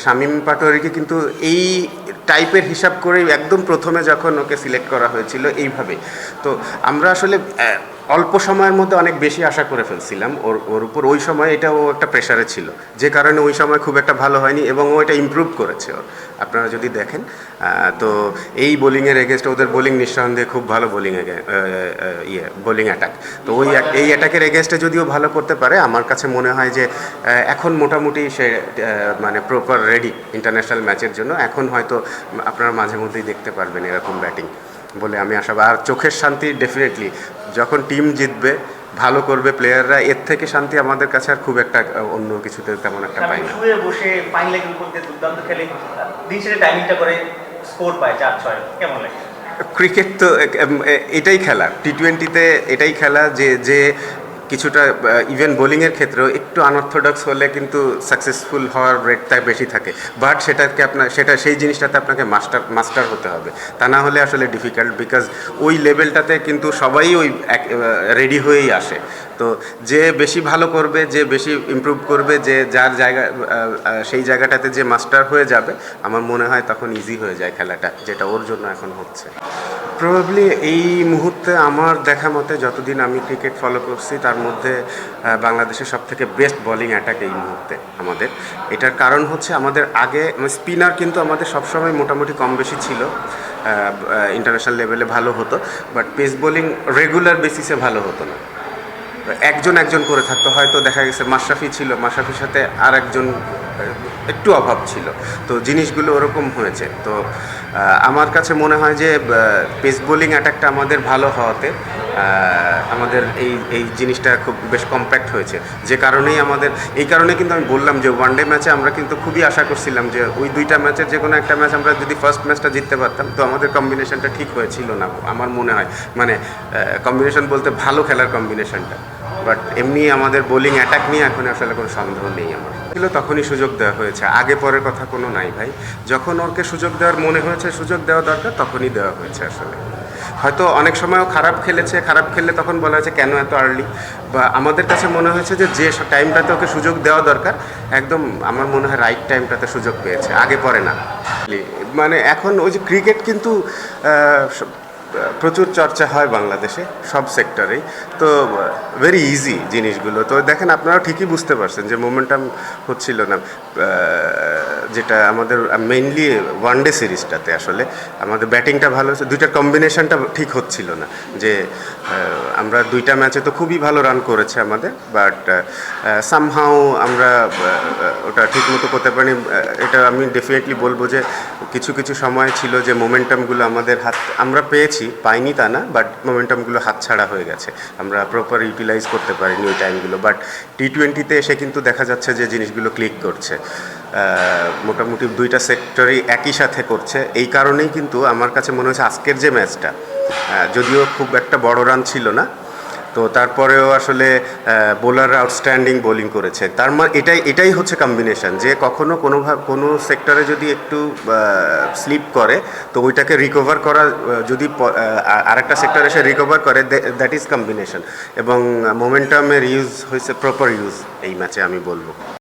শামীম পাটোয়ারিকে কিন্তু এই টাইপের হিসাব করেই একদম প্রথমে যখন ওকে সিলেক্ট করা হয়েছিল এইভাবে। তো আমরা আসলে অল্প সময়ের মধ্যে অনেক বেশি আশা করে ফেলছিলাম ওর উপর। ওই সময় এটা ও একটা প্রেশারে ছিল, যে কারণে ওই সময় খুব একটা ভালো হয়নি এবং ও এটা ইমপ্রুভ করেছে ওর। আপনারা যদি দেখেন তো এই বোলিংয়ের এগেনস্টে ওদের বোলিং নিঃসন্দেহে খুব ভালো বোলিং বোলিং অ্যাটাক। তো এই অ্যাটাকের এগেনস্টে যদিও ভালো করতে পারে, আমার কাছে মনে হয় যে এখন মোটামুটি সে মানে প্রপার রেডি ইন্টারন্যাশনাল ম্যাচের জন্য। এখন হয়তো আপনারা মাঝে মধ্যেই দেখতে পারবেন এরকম ব্যাটিং বলে আমি আশাবাদ। আর চোখের শান্তি ডেফিনেটলি, যখন টিম জিতবে, ভালো করবে প্লেয়াররা, এর থেকে শান্তি আমাদের কাছে আর খুব একটা অন্য কিছুতে তেমন একটা পাই না। শুয়ে বসে ফাইন লেগের উপর দিয়ে দুর্দান্ত খেলে দিন শেষে টাইমিংটা করে স্কোর পায় 4-6, কেমন লাগে? ক্রিকেট তো এটাই খেলা, টি-20তে এটাই খেলা যে যে কিছুটা ইভেন বোলিংয়ের ক্ষেত্রেও একটু আনঅর্থোডক্স হলে কিন্তু সাকসেসফুল হওয়ার রেটটা বেশি থাকে। বাট সেই জিনিসটাতে আপনাকে মাস্টার হতে হবে, তা না হলে আসলে ডিফিকাল্ট। বিকজ ওই লেভেলটাতে কিন্তু সবাই ওই রেডি হয়েই আসে। তো যে বেশি ভালো করবে, যে বেশি ইমপ্রুভ করবে, যে যার জায়গা সেই জায়গাটাতে যে মাস্টার হয়ে যাবে, আমার মনে হয় তখন ইজি হয়ে যায় খেলাটা, যেটা ওর জন্য এখন হচ্ছে। প্রবাবলি এই মুহূর্তে আমার দেখা মতে যতদিন আমি ক্রিকেট ফলো করছি তার মধ্যে বাংলাদেশের সবথেকে বেস্ট বোলিং অ্যাটাক এই মুহূর্তে আমাদের। এটার কারণ হচ্ছে আমাদের আগে স্পিনার কিন্তু আমাদের সবসময় মোটামুটি কম বেশি ছিল, ইন্টারন্যাশনাল লেভেলে ভালো হতো, বাট পেস বোলিং রেগুলার বেসিসে ভালো হতো না। একজন করে থাকতো, হয়তো দেখা গেছে মাশরাফি ছিল, মাশরাফির সাথে আর একজন একটু অভাব ছিল। তো জিনিসগুলো ওরকম হয়েছে। তো আমার কাছে মনে হয় যে পেস বোলিং অ্যাটাকটা আমাদের ভালো হওয়াতে আমাদের এই জিনিসটা খুব বেশ কম্প্যাক্ট হয়েছে। যে কারণেই এই কারণে কিন্তু আমি বললাম যে ওয়ানডে ম্যাচে আমরা কিন্তু খুবই আশা করছিলাম যে ওই দুইটা ম্যাচের যে কোনো একটা ম্যাচ আমরা যদি ফার্স্ট ম্যাচটা জিততে পারতাম, তো আমাদের কম্বিনেশনটা ঠিক হয়েছিল না আমার মনে হয়। মানে কম্বিনেশন বলতে ভালো খেলার কম্বিনেশনটা। বাট এমনি আমাদের বোলিং অ্যাটাক নিয়ে এখন আসলে কোনো সন্দেহ নেই আমার। ছিল তখনই সুযোগ দেওয়া হয়েছে, আগে পরের কথা কোনো নাই ভাই। যখন ওকে সুযোগ দেওয়ার মনে হয়েছে, সুযোগ দেওয়া দরকার, তখনই দেওয়া হয়েছে আসলে। হয়তো অনেক সময়ও খারাপ খেললে তখন বলা হয়েছে কেন এত আর্লি, বা আমাদের কাছে মনে হয়েছে যে টাইমটাতে ওকে সুযোগ দেওয়া দরকার, একদম আমার মনে হয় রাইট টাইমটাতে সুযোগ পেয়েছে, আগে পরে না। মানে এখন ওই যে ক্রিকেট কিন্তু প্রচুর চর্চা হয় বাংলাদেশে সব সেক্টরেই, তো ভেরি ইজি জিনিসগুলো। তো দেখেন, আপনারা ঠিকই বুঝতে পারছেন যে মোমেন্টাম হচ্ছিল না, যেটা আমাদের মেইনলি ওয়ানডে সিরিজটাতে আসলে আমাদের ব্যাটিংটা ভালো হচ্ছে, দুইটার কম্বিনেশনটা ঠিক হচ্ছিল না। যে আমরা দুইটা ম্যাচে তো খুবই ভালো রান করেছে আমাদের, বাট সামহাও আমরা ওটা ঠিকমতো করতে পারিনি। এটা আমি ডেফিনেটলি বলবো যে কিছু সময় ছিল যে মোমেন্টামগুলো আমাদের আমরা পাইনি তা না, বাট মোমেন্টামগুলো হাতছাড়া হয়ে গেছে, আমরা প্রপার ইউটিলাইজ করতে পারিনি ওই টাইমগুলো। বাট টি-20তে এসে কিন্তু দেখা যাচ্ছে যে জিনিসগুলো ক্লিক করছে, মোটামুটি দুইটা সেক্টরেই একই সাথে করছে। এই কারণেই কিন্তু আমার কাছে মনে হচ্ছে আজকের যে ম্যাচটা, যদিও খুব একটা বড় রান ছিল না, তো তারপরেও আসলে বোলাররা আউটস্ট্যান্ডিং বোলিং করেছে। তার মানে এটাই হচ্ছে কম্বিনেশন, যে কখনো কোনো সেক্টরে যদি একটু স্লিপ করে, তো ওইটাকে রিকভার করা, যদি আরেকটা সেক্টরে এসে রিকভার করে, দ্যাট ইজ কম্বিনেশন। এবং মোমেন্টামের ইউজ হয়েছে, প্রপার ইউজ এই ম্যাচে আমি বলবো।